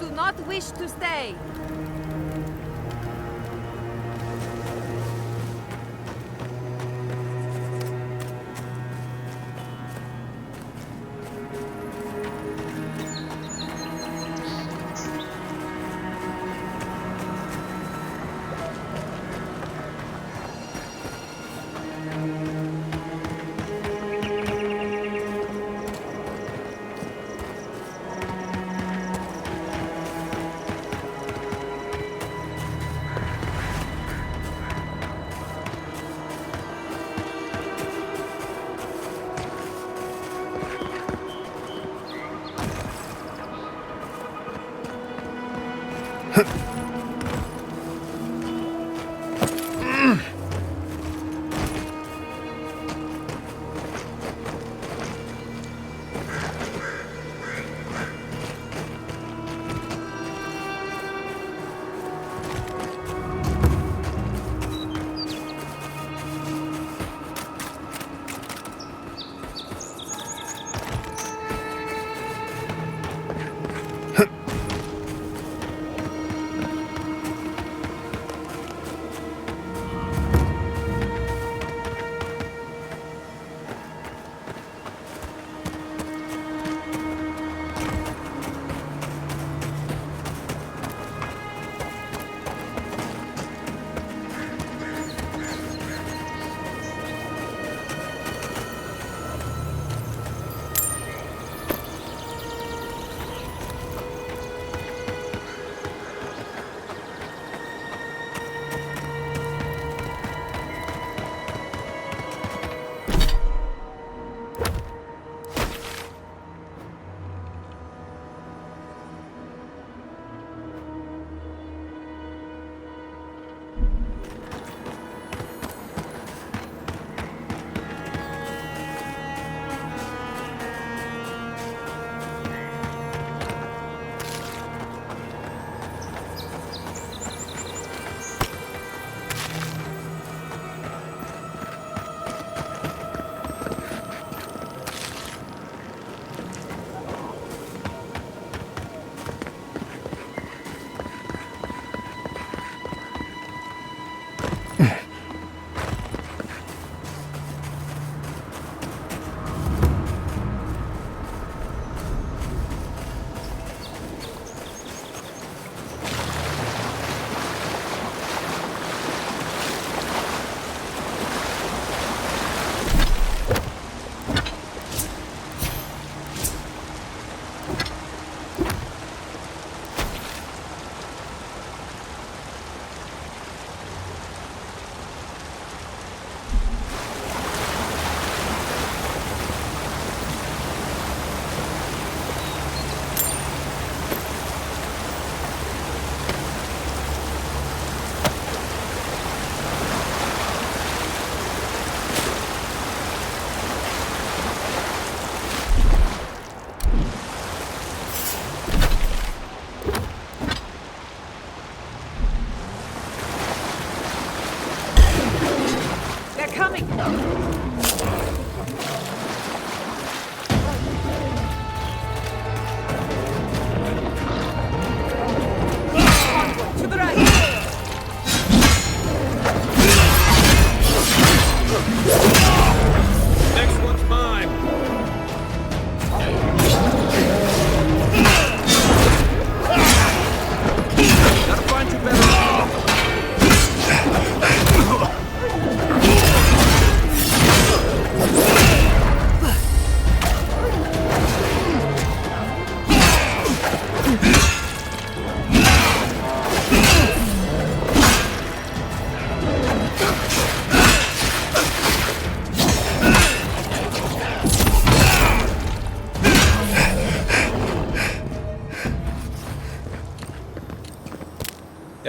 do not wish to stay.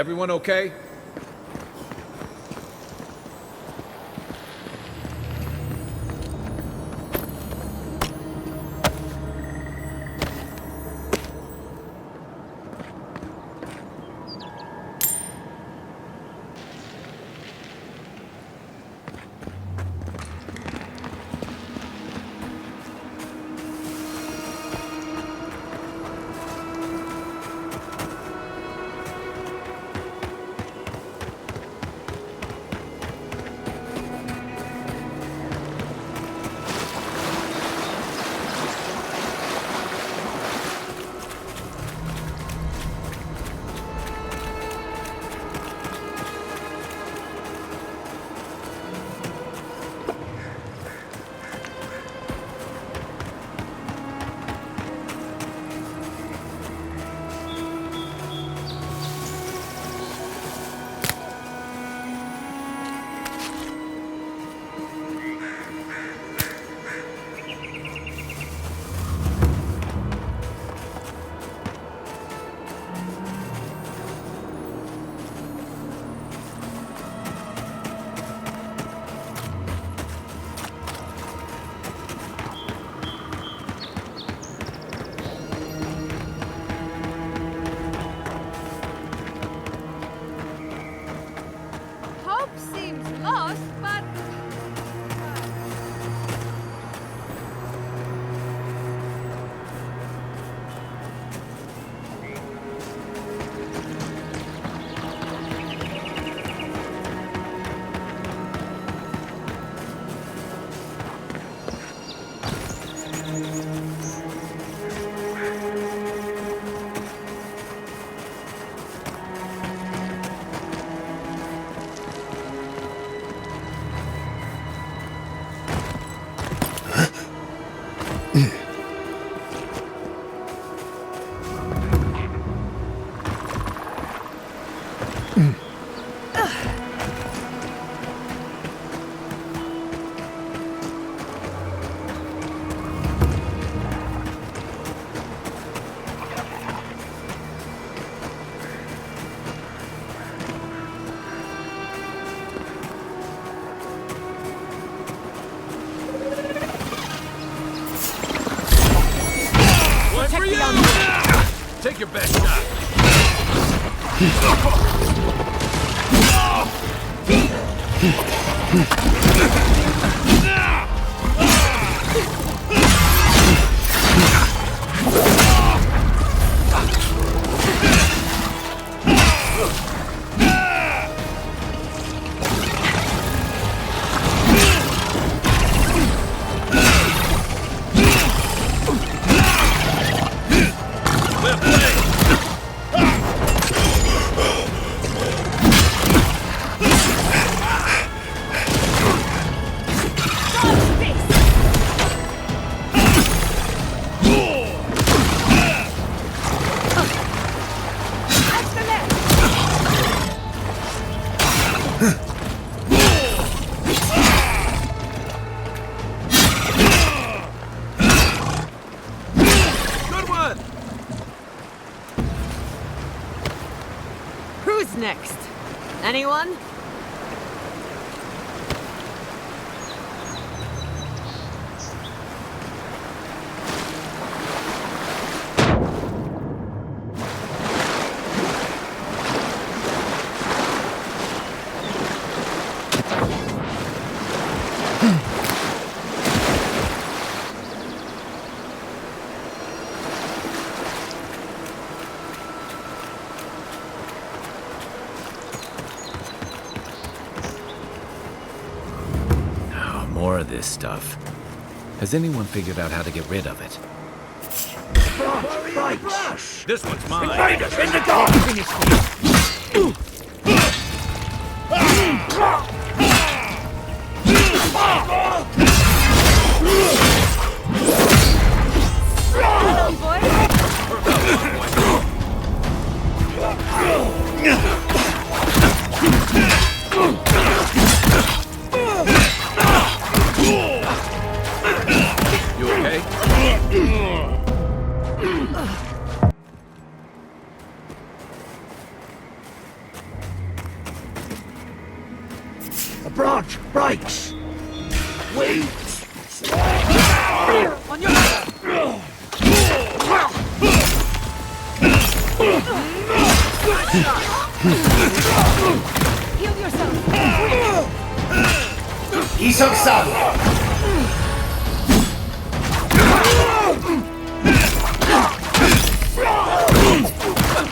Everyone okay? for you! Take your best shot. Who's next? Anyone? More of this stuff. Has anyone figured out how to get rid of it? Right. This one's mine. Behind us, in the dark! You okay? A branch breaks. Wait. On your left! Heal yourself! He's on some.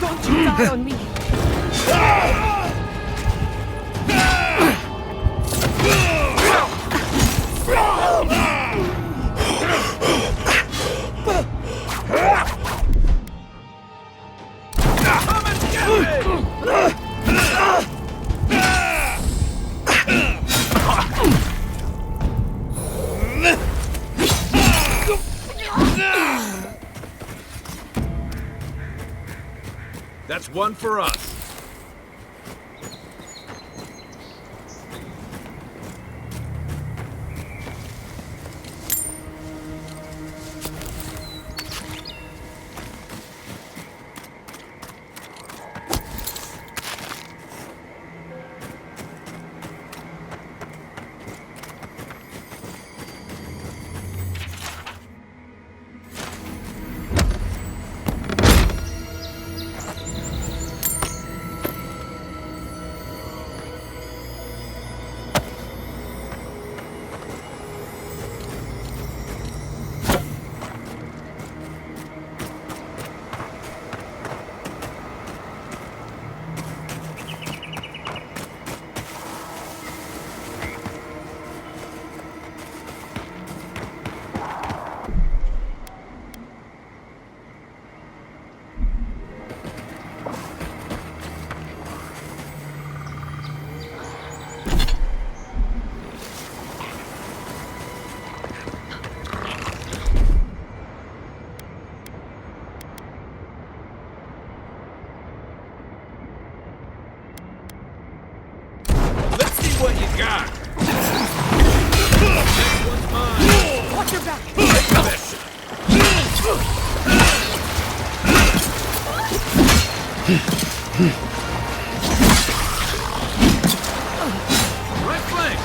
Don't you die on me! That's one for us. What you got? Next one's mine. Watch your back! Take the best right flank.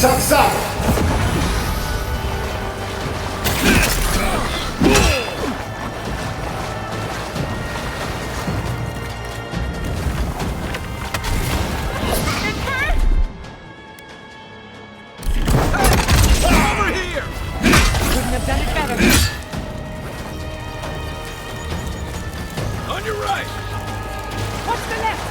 이석 싸움. Couldn't have done it better. On your right! What's the left?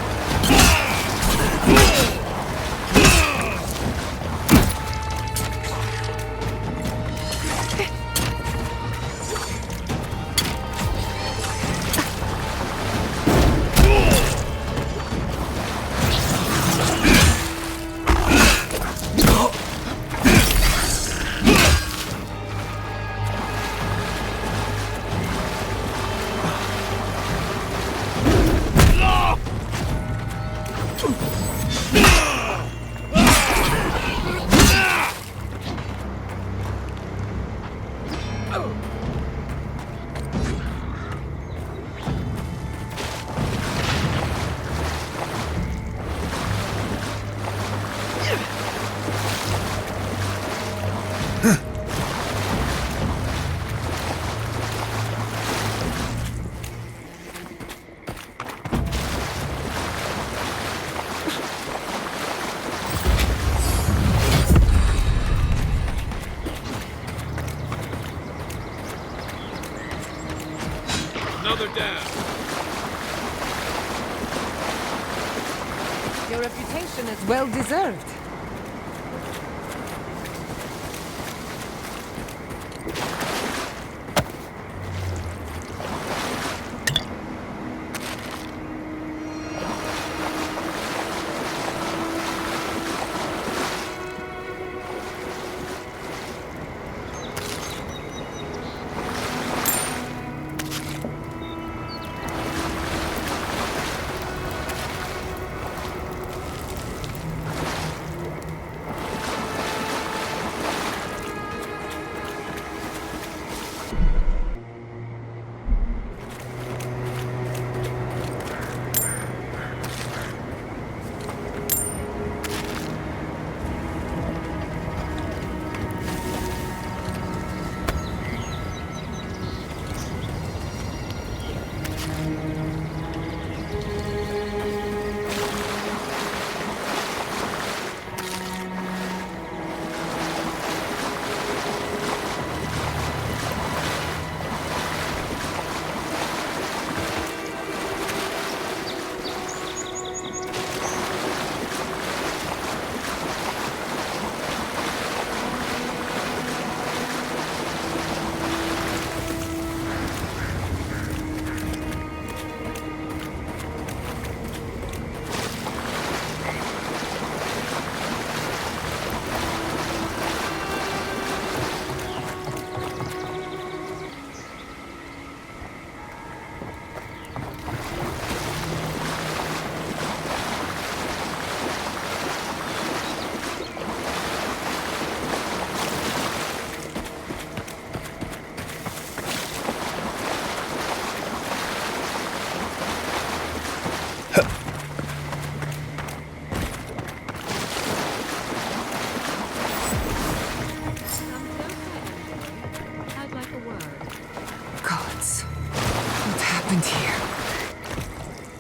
Another down. Your reputation is well deserved.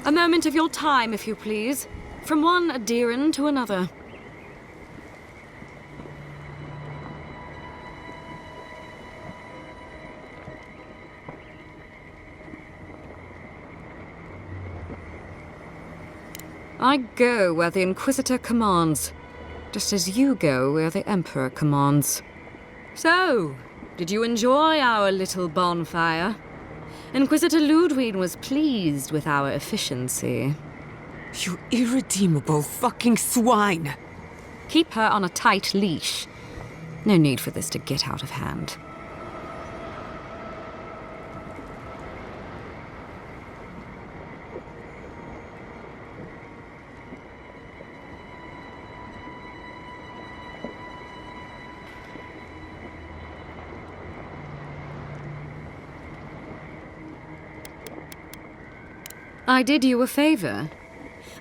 A moment of your time, if you please. From one adherent to another. I go where the Inquisitor commands, just as you go where the Emperor commands. So, did you enjoy our little bonfire? Inquisitor Ludwig was pleased with our efficiency. You irredeemable fucking swine! Keep her on a tight leash. No need for this to get out of hand. I did you a favor,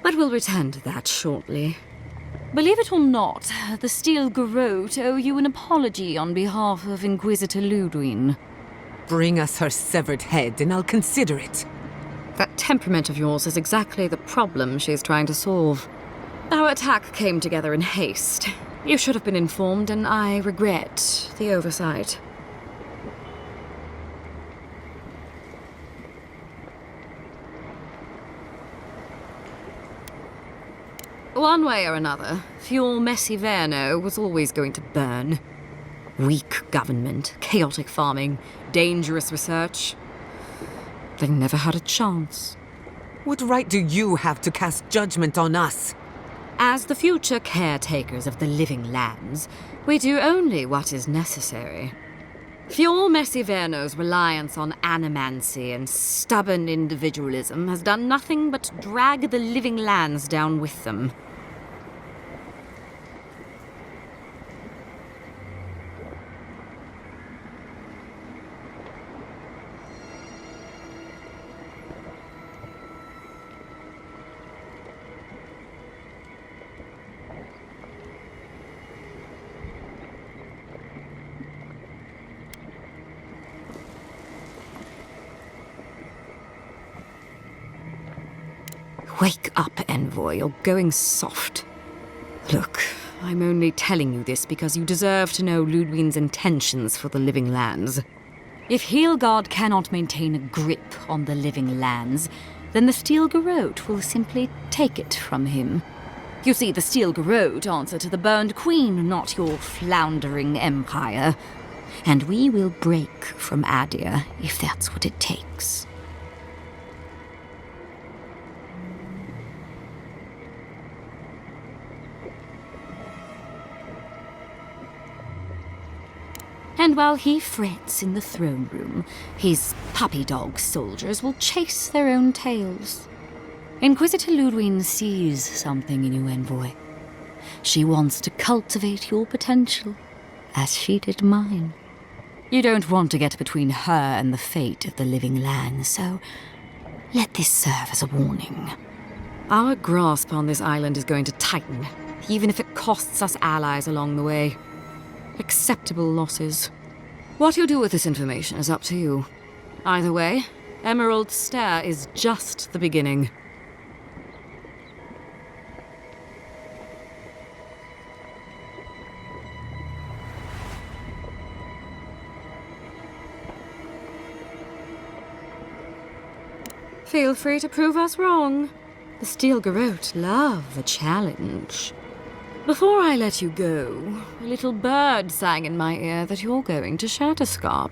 but we'll return to that shortly. Believe it or not, the Steel Garrote owe you an apology on behalf of Inquisitor Ludwig. Bring us her severed head and I'll consider it. That temperament of yours is exactly the problem she's trying to solve. Our attack came together in haste. You should have been informed, and I regret the oversight. One way or another, Fuel Messiverno was always going to burn. Weak government, chaotic farming, dangerous research. They never had a chance. What right do you have to cast judgment on us? As the future caretakers of the living lands, we do only what is necessary. Fuel Messiverno's reliance on animancy and stubborn individualism has done nothing but drag the living lands down with them. Wake up, Envoy. You're going soft. Look, I'm only telling you this because you deserve to know Ludwig's intentions for the living lands. If Heelgard cannot maintain a grip on the living lands, then the Steel Garrote will simply take it from him. You see, the Steel Garrote answer to the Burned Queen, not your floundering empire. And we will break from Adia if that's what it takes. And while he frets in the throne room, his puppy dog soldiers will chase their own tails. Inquisitor Ludwig sees something in you, Envoy. She wants to cultivate your potential, as she did mine. You don't want to get between her and the fate of the living land, so let this serve as a warning. Our grasp on this island is going to tighten, even if it costs us allies along the way. Acceptable losses. What you do with this information is up to you. Either way, Emerald Stair is just the beginning. Feel free to prove us wrong. The Steel Garrote love a challenge. Before I let you go, a little bird sang in my ear that you're going to Shatterscarp.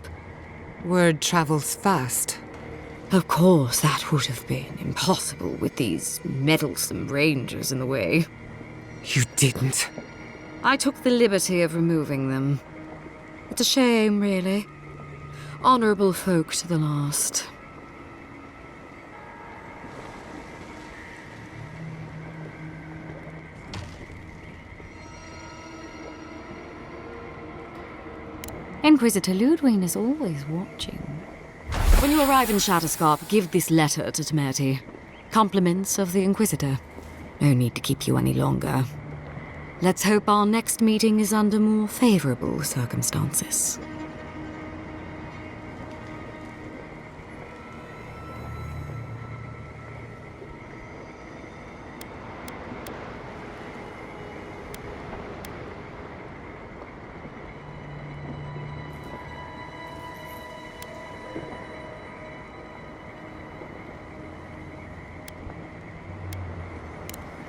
Word travels fast. Of course, that would have been impossible with these meddlesome rangers in the way. You didn't. I took the liberty of removing them. It's a shame, really. Honorable folk to the last. Inquisitor Ludwig is always watching. When you arrive in Shatterscarp, give this letter to Temerity. Compliments of the Inquisitor. No need to keep you any longer. Let's hope our next meeting is under more favorable circumstances.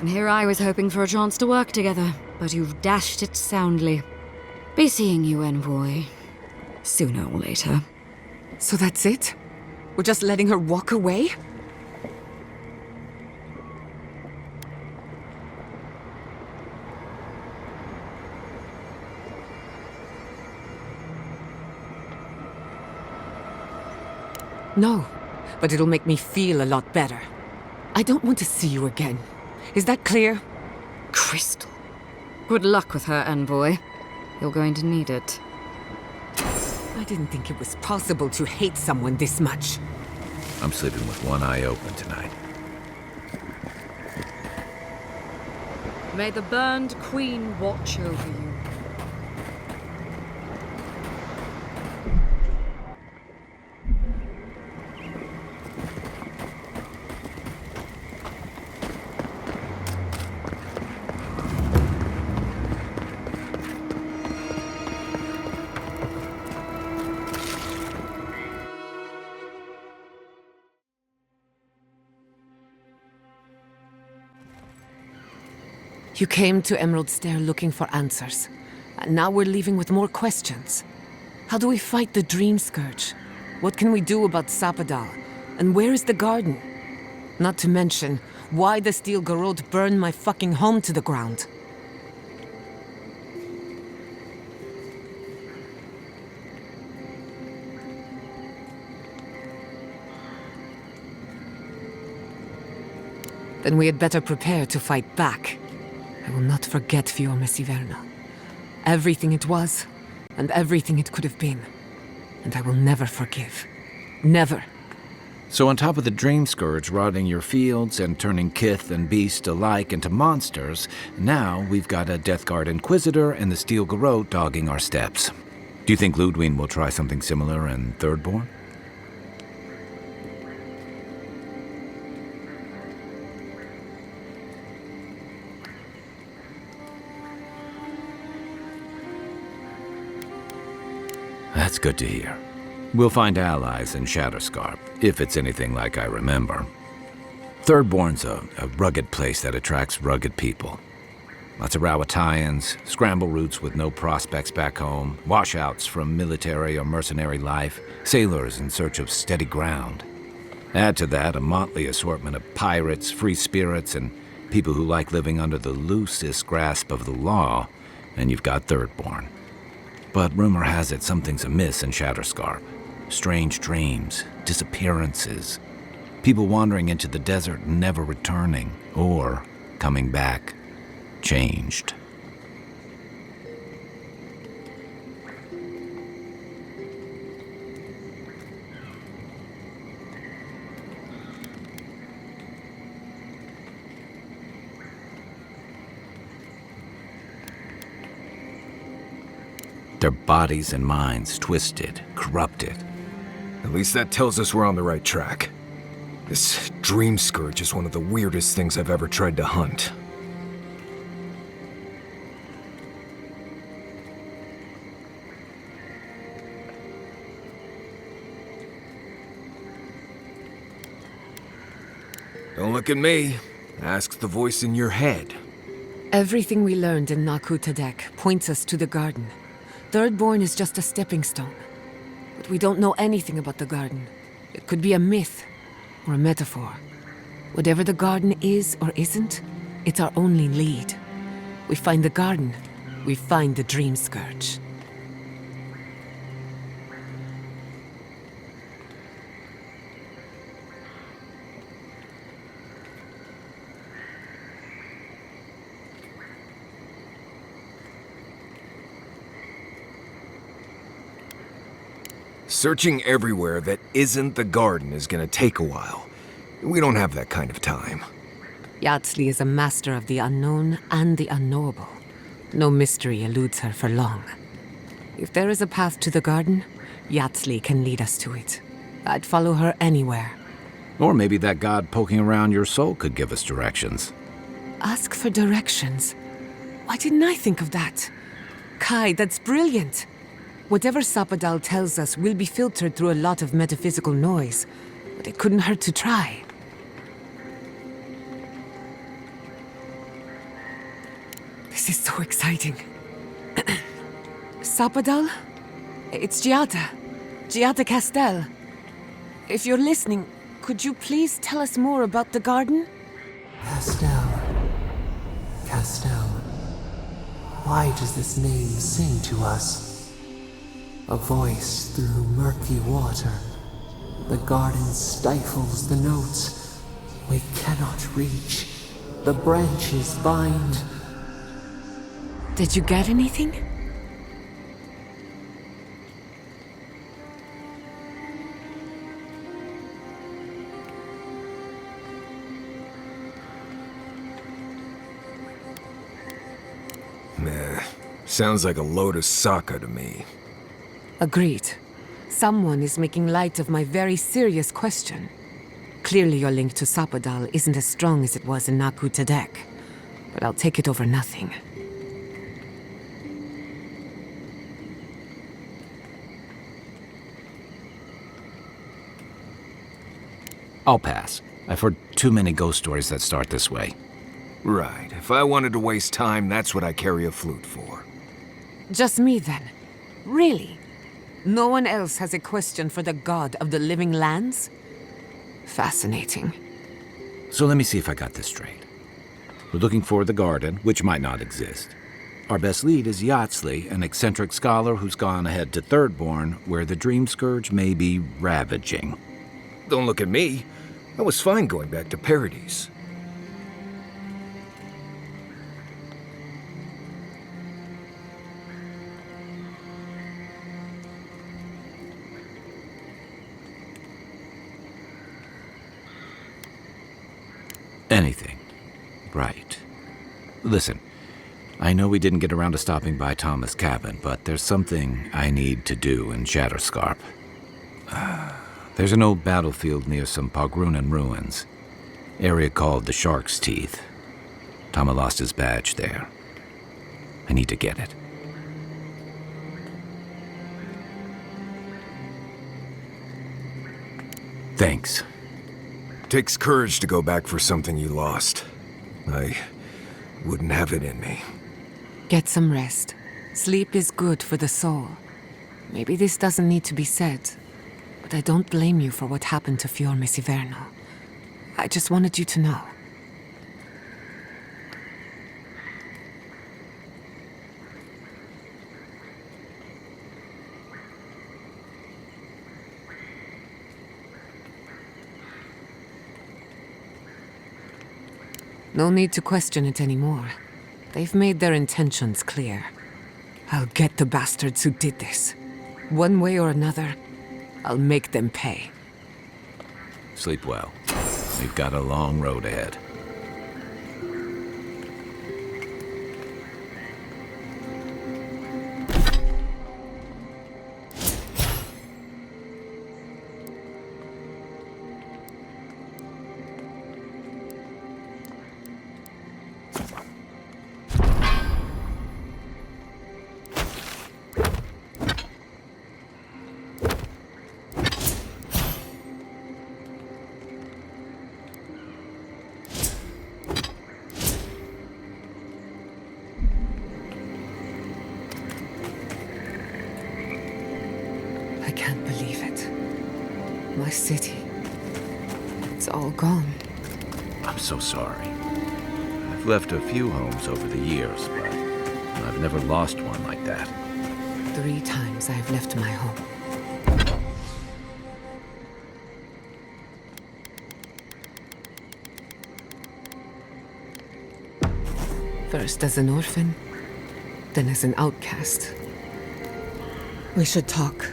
And here I was hoping for a chance to work together, but you've dashed it soundly. Be seeing you, Envoy. Sooner or later. So that's it? We're just letting her walk away? No, but it'll make me feel a lot better. I don't want to see you again. Is that clear? Crystal. Good luck with her, Envoy. You're going to need it. I didn't think it was possible to hate someone this much. I'm sleeping with one eye open tonight. May the burned queen watch over you. You came to Emerald Stair looking for answers, and now we're leaving with more questions. How do we fight the Dream Scourge? What can we do about Sapadal? And where is the garden? Not to mention, why the Steel Garrote burned my fucking home to the ground. Then we had better prepare to fight back. I will not forget Fiume Siverna. Everything it was, and everything it could have been. And I will never forgive. Never. So on top of the Dream Scourge rotting your fields and turning kith and beast alike into monsters, now we've got a Death Guard Inquisitor and the Steel Garrote dogging our steps. Do you think Ludwig will try something similar in Thirdborn? That's good to hear. We'll find allies in Shatterscarp, if it's anything like I remember. Thirdborn's a rugged place that attracts rugged people. Lots of Rawatayans, scramble routes with no prospects back home, washouts from military or mercenary life, sailors in search of steady ground. Add to that a motley assortment of pirates, free spirits, and people who like living under the loosest grasp of the law, and you've got Thirdborn. But rumor has it something's amiss in Shatterscarp. Strange dreams, disappearances, people wandering into the desert and never returning, or coming back, changed. Their bodies and minds twisted, corrupted. At least that tells us we're on the right track. This Dream Scourge is one of the weirdest things I've ever tried to hunt. Don't look at me. Ask the voice in your head. Everything we learned in Naku Tadek points us to the garden. Thirdborn is just a stepping stone. But we don't know anything about the garden. It could be a myth, or a metaphor. Whatever the garden is or isn't, it's our only lead. We find the garden, we find the Dream Scourge. Searching everywhere that isn't the garden is gonna take a while. We don't have that kind of time. Yatsley is a master of the unknown and the unknowable. No mystery eludes her for long. If there is a path to the garden, Yatsley can lead us to it. I'd follow her anywhere. Or maybe that god poking around your soul could give us directions. Ask for directions. Why didn't I think of that? Kai, that's brilliant. Whatever Sapadal tells us will be filtered through a lot of metaphysical noise, but it couldn't hurt to try. This is so exciting. Sapadal? It's Giada. Giada Castel. If you're listening, could you please tell us more about the garden? Castel. Castel. Why does this name sing to us? A voice through murky water. The garden stifles the notes. We cannot reach. The branches bind. Did you get anything? Meh. Sounds like a load of sake to me. Agreed. Someone is making light of my very serious question. Clearly your link to Sapadal isn't as strong as it was in Naku Tadek, but I'll take it over nothing. I'll pass. I've heard too many ghost stories that start this way. Right. If I wanted to waste time, that's what I carry a flute for. Just me then? Really? No one else has a question for the god of the living lands? Fascinating. So let me see if I got this straight. We're looking for the garden, which might not exist. Our best lead is Yatsley, an eccentric scholar who's gone ahead to Thirdborn, where the Dream Scourge may be ravaging. Don't look at me. I was fine going back to Paradise. Anything. Right. Listen, I know we didn't get around to stopping by Thomas' cabin, but there's something I need to do in Shatterscarp. There's an old battlefield near some Pogrunan ruins. Area called the Shark's Teeth. Tama lost his badge there. I need to get it. Thanks. Takes courage to go back for something you lost. I wouldn't have it in me. Get some rest. Sleep is good for the soul. Maybe this doesn't need to be said, but I don't blame you for what happened to Fiorme Siverno. I just wanted you to know. No need to question it anymore. They've made their intentions clear. I'll get the bastards who did this. One way or another, I'll make them pay. Sleep well. We've got a long road ahead. I can't believe it. My city. It's all gone. I'm so sorry. I've left a few homes over the years, but I've never lost one like that. 3 times I've left my home. First as an orphan, then as an outcast. We should talk.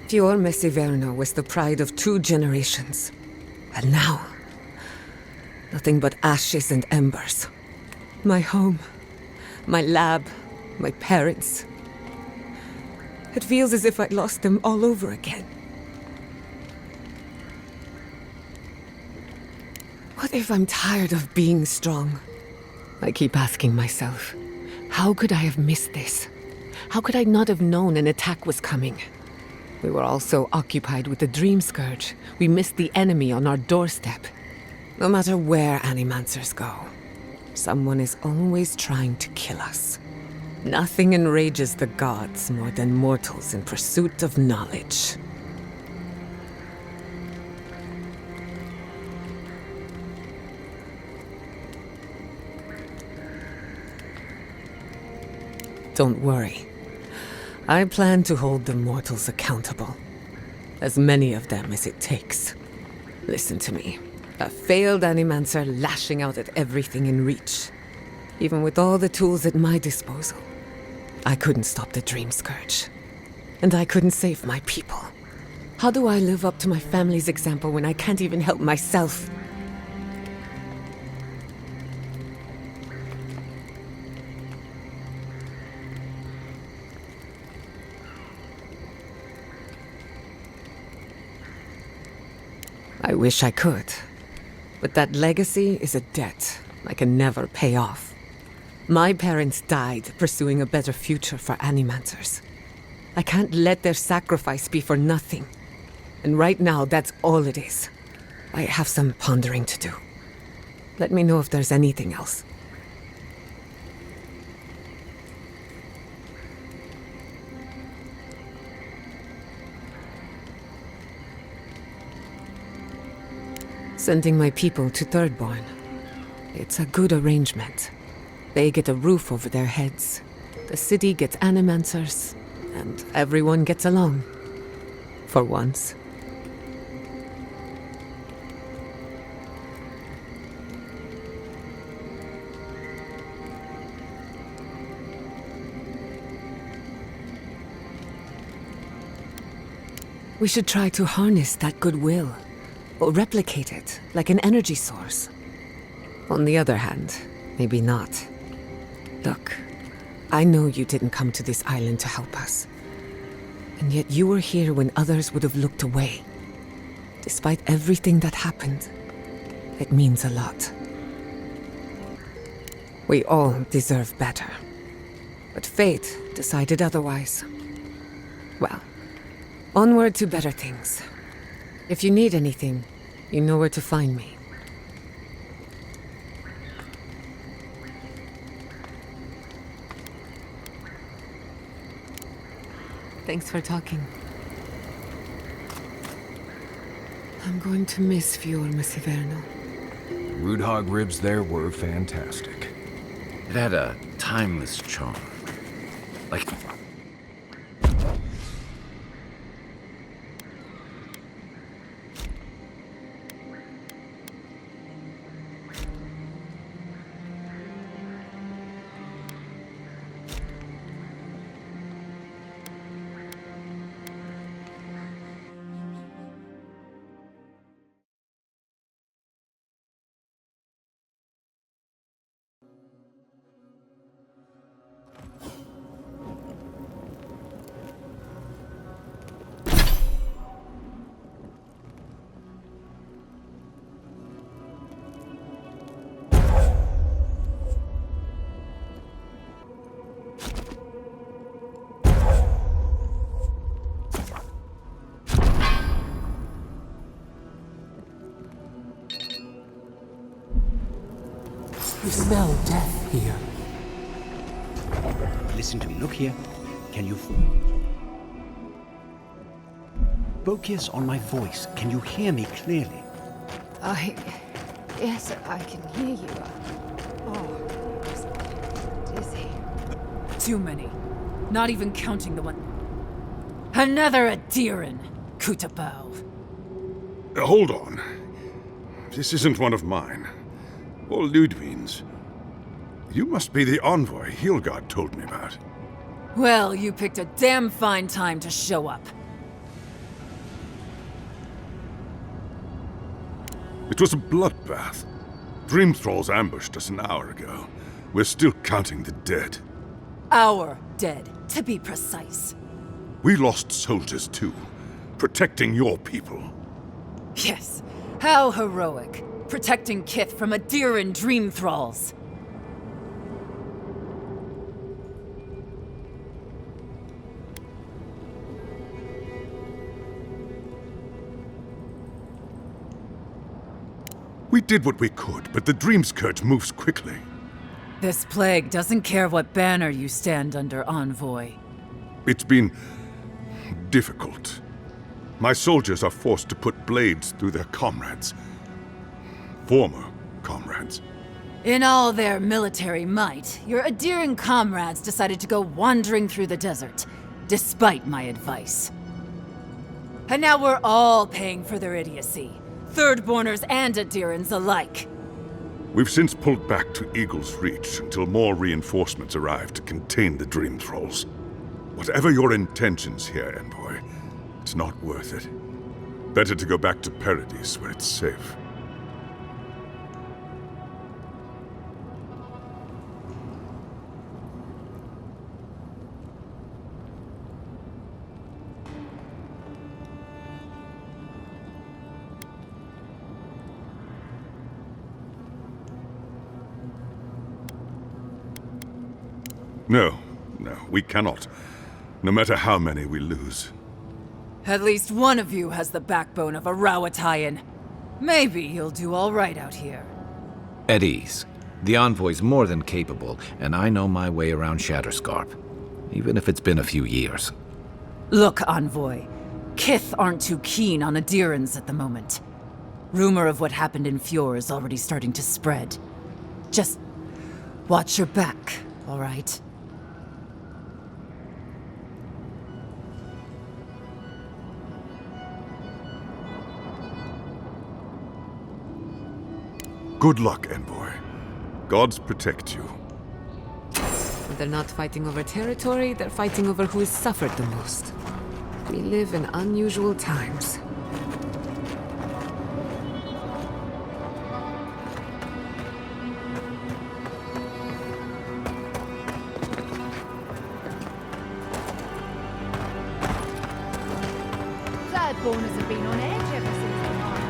Fiorme Siverno was the pride of 2 generations. And now, nothing but ashes and embers. My home, my lab, my parents. It feels as if I lost them all over again. What if I'm tired of being strong? I keep asking myself, how could I have missed this? How could I not have known an attack was coming? We were all so occupied with the Dream Scourge, we missed the enemy on our doorstep. No matter where Animancers go, someone is always trying to kill us. Nothing enrages the gods more than mortals in pursuit of knowledge. Don't worry. I plan to hold the mortals accountable. As many of them as it takes. Listen to me. A failed Animancer lashing out at everything in reach. Even with all the tools at my disposal, I couldn't stop the Dream Scourge. And I couldn't save my people. How do I live up to my family's example when I can't even help myself? I wish I could. But that legacy is a debt I can never pay off. My parents died pursuing a better future for Animancers. I can't let their sacrifice be for nothing. And right now, that's all it is. I have some pondering to do. Let me know if there's anything else. Sending my people to Thirdborn. It's a good arrangement. They get a roof over their heads. The city gets Animancers, and everyone gets along. For once. We should try to harness that goodwill, or replicate it like an energy source. On the other hand, maybe not. Look, I know you didn't come to this island to help us. And yet you were here when others would have looked away. Despite everything that happened, it means a lot. We all deserve better. But fate decided otherwise. Well, onward to better things. If you need anything, you know where to find me. Thanks for talking. I'm going to miss Fiorma Severno. Root hog ribs there were fantastic. It had a timeless charm. Like... You smell death here. Listen to me. Look here. Can you... Focus on my voice. Can you hear me clearly? Yes, I can hear you. Oh, I'm dizzy. Too many. Not even counting the one... Another Adiran, Kutabao. Hold on. This isn't one of mine. Or Ludwig's. You must be the envoy Hilgard told me about. Well, you picked a damn fine time to show up. It was a bloodbath. Dream Thralls ambushed us an hour ago. We're still counting the dead. Our dead, to be precise. We lost soldiers too, protecting your people. Yes, how heroic. Protecting Kith from Adiran dream thralls. We did what we could, but the Dream Scourge moves quickly. This plague doesn't care what banner you stand under, Envoy. It's been difficult. My soldiers are forced to put blades through their comrades. Former comrades. In all their military might, your Adiran comrades decided to go wandering through the desert, despite my advice. And now we're all paying for their idiocy. Thirdborners and Adirans alike. We've since pulled back to Eagle's Reach until more reinforcements arrive to contain the Dream Thralls. Whatever your intentions here, Envoy, it's not worth it. Better to go back to Paradise where it's safe. No, we cannot. No matter how many we lose. At least one of you has the backbone of a Rawatayan. Maybe you'll do all right out here. At ease. The Envoy's more than capable, and I know my way around Shatterscarp. Even if it's been a few years. Look, Envoy. Kith aren't too keen on Adirans at the moment. Rumor of what happened in Fjord is already starting to spread. Just watch your back, all right? Good luck, Envoy. Gods protect you. They're not fighting over territory, they're fighting over who has suffered the most. We live in unusual times. Thirdborners have been on edge ever since the night.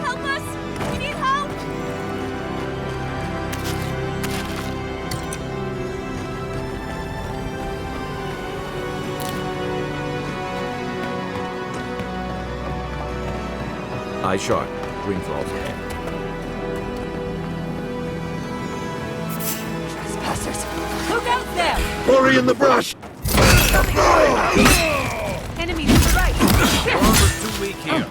Help us! We need help! Eye sharp. Dream thralls ahead. Trespassers! Look out there! Hurry in the brush! Enemies to the right! Armor's too weak here.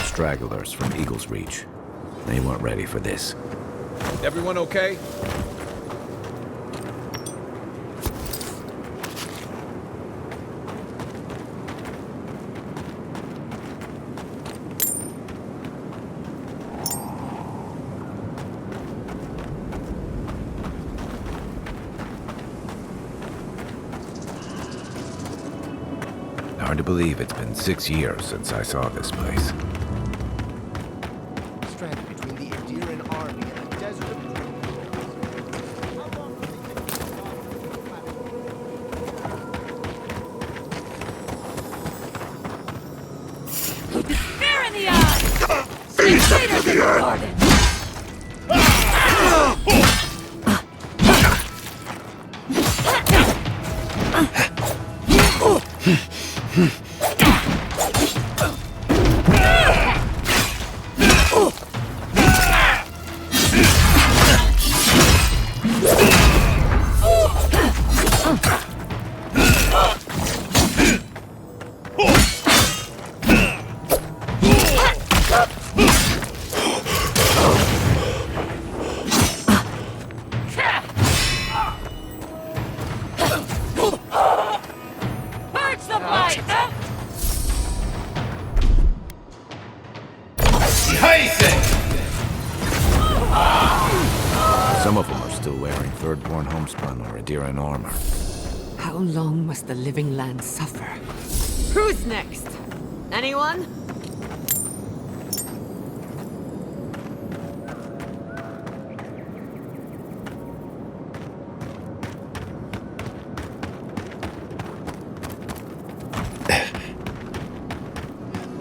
Stragglers from Eagle's Reach. They weren't ready for this. Everyone okay? Hard to believe it's been 6 years since I saw this place. Stranded between the Adiran army and a desert of Spear in the eye! Feast to the garden! Some of them are still wearing Thirdborn homespun or Adiran armor. How long must the living land suffer? Who's next? Anyone?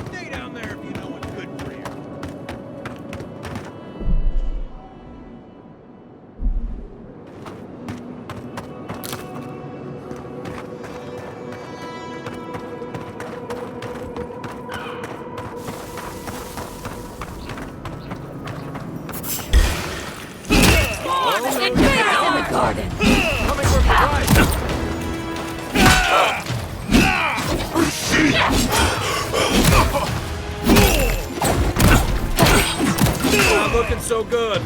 Stay down there if you know what's good for you. Garden! Coming from the right! Not looking so good.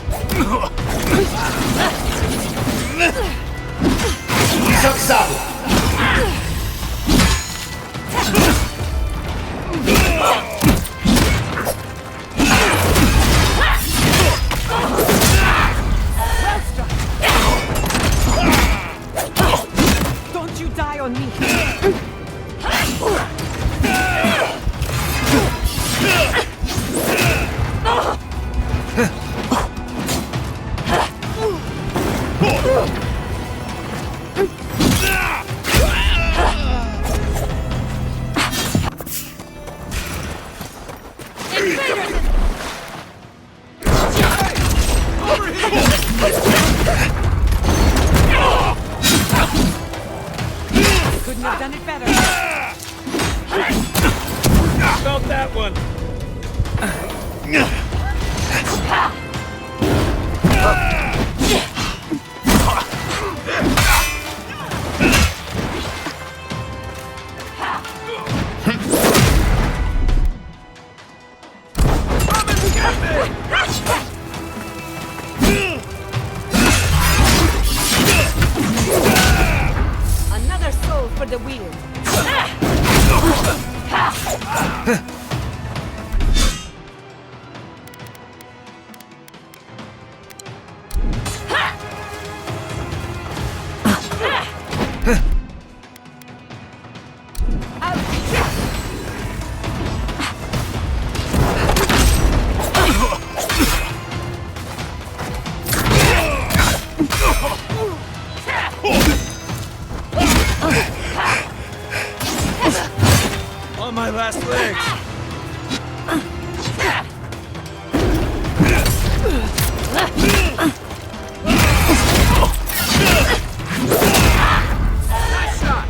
Couldn't have done it better. Felt that one. Another soul for the wheel. On my last legs. Nice shot.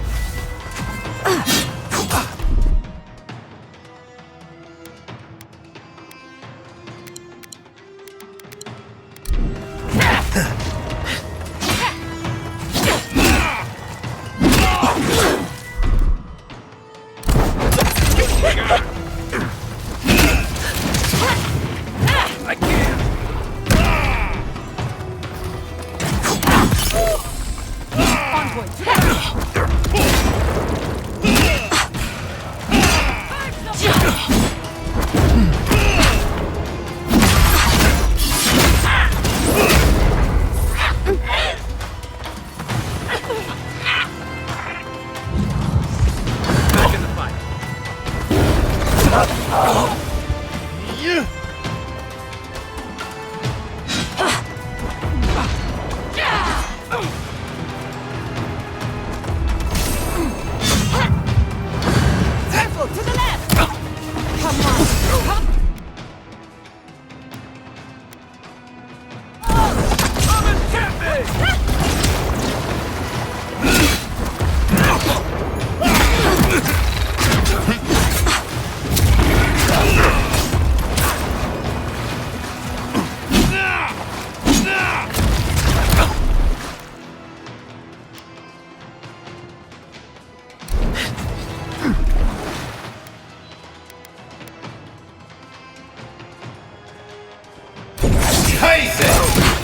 I can't. Back in the fight. Careful, to the left! Come on! Come and get me!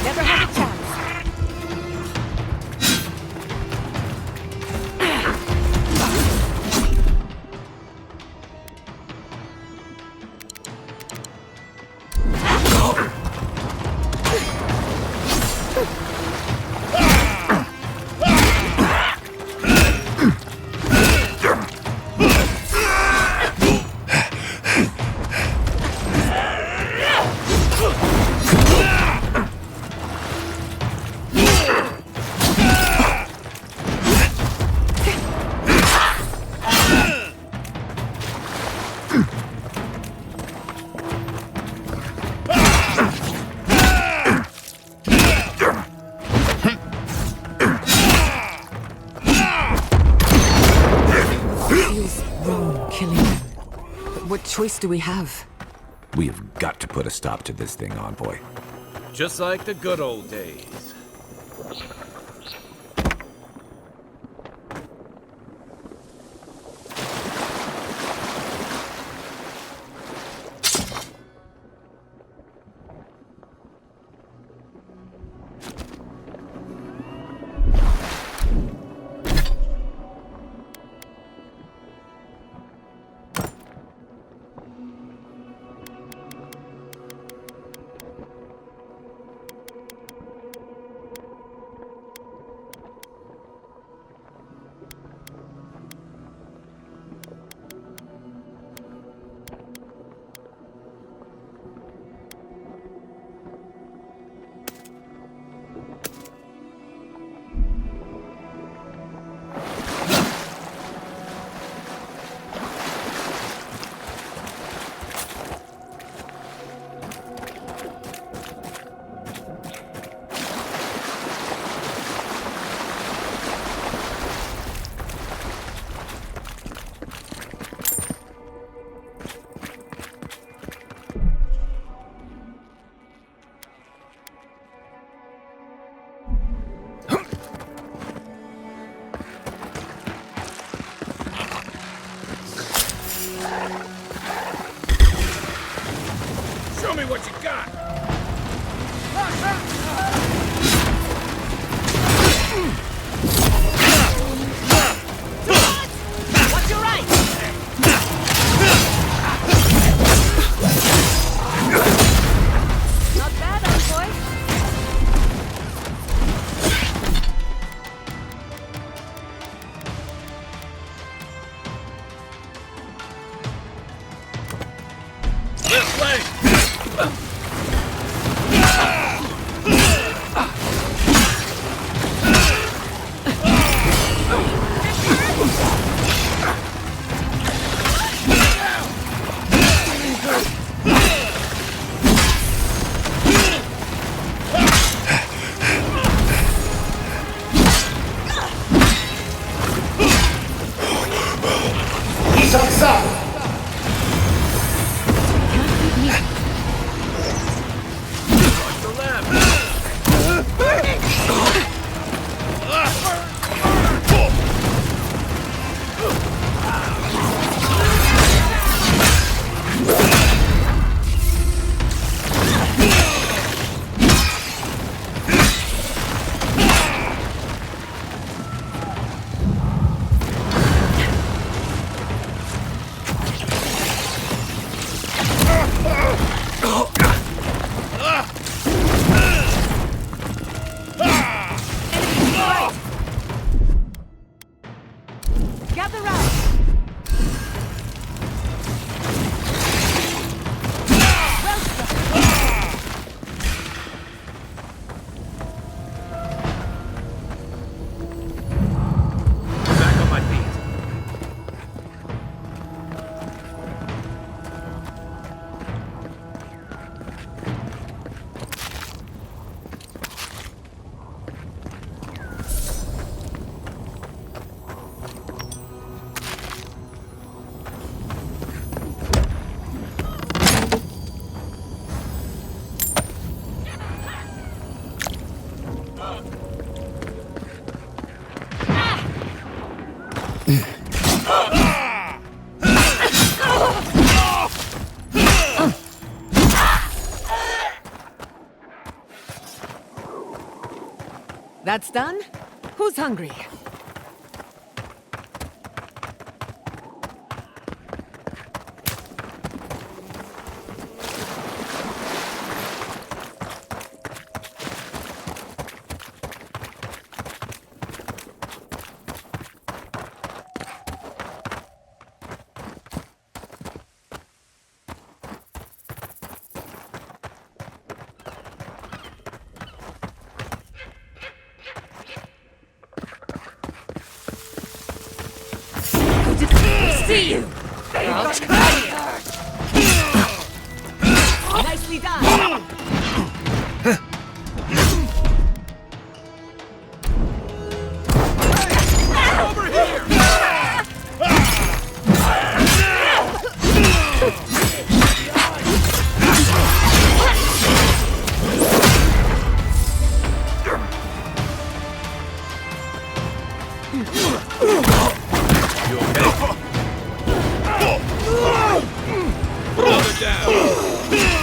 Never had a chance. Feels wrong killing them. But what choice do we have? We have got to put a stop to this thing, Envoy. Just like the good old days. Show me what you got! What's your right? Not bad, old boy. This way! Gather round. Back on my feet. That's done? Who's hungry? See you! Nicely done! Over here! You okay? Brother down!